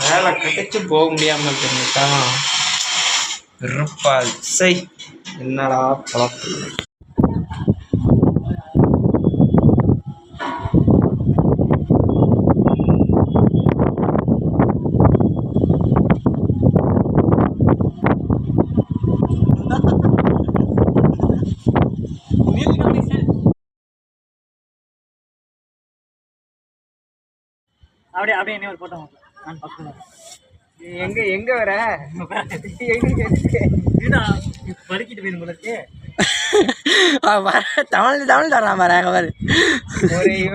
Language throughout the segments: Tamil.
வேலை கிடைச்சு போக முடியாமல் இருந்துட்டா இருப்பாள். செய் என்னடா பழப்பு. அப்படியே அப்படியே என்ன ஒரு போட்டோ நான் பக்கம் எங்க எங்க வர படுக்கிட்டு போயிடும் உங்களுக்கு தமிழ் தமிழ் தர்றான் பாரு அவர்.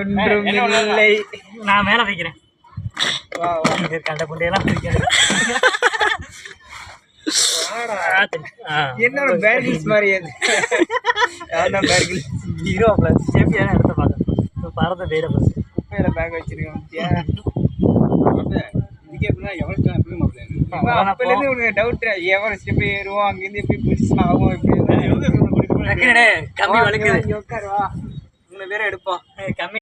ஒன்றும் இல்லை. நான் மேலே வைக்கிறேன். கண்ட புண்டையெல்லாம் என்னோட பேர்கில்ஸ் மாதிரி பேர்கில் ஹீரோ சேஃப்டியான இடத்த பார்க்க பறந்த பேரை பஸ் குப்பையில பேக் வச்சிருக்கேன். அப்பலேருந்து உனக்கு டவுட் எவன் ஸ்டெப் ஏறுவோம் அங்கேருந்து எப்படி பிடிச்சு ஆகும் எப்படி கம்மி வலிக்குது. உட்காருவா 3 பேரை எடுப்போம். கம்மி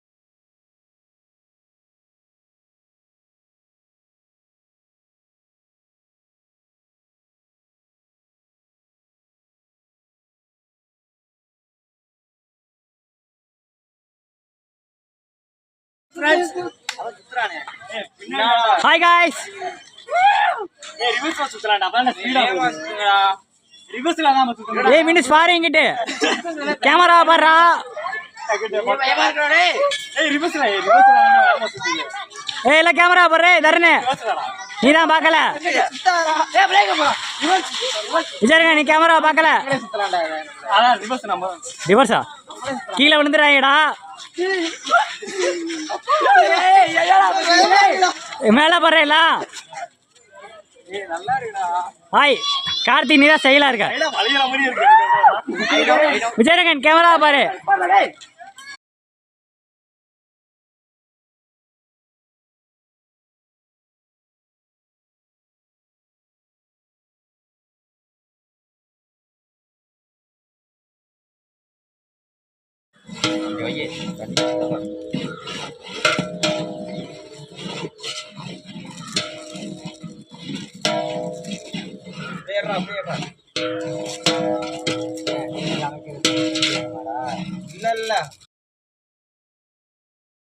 ஹாய் காய்ஸ். ஏய் மினிஸ் பாரு இங்கிட்டு கேமரா பாருடா. ஏய் இல்ல கேமரா பாரு தருணே நீ தான் பார்க்கல. விசாரிங்க நீ கேமரா பார்க்கல. ரிவர்ஸா கீழே விழுந்துறாங்கடா. மேல பாருல. ஹாய் கார்த்தி நீ தான் செயலா இருக்க. விஜயரங்கன் கேமரா பாரு.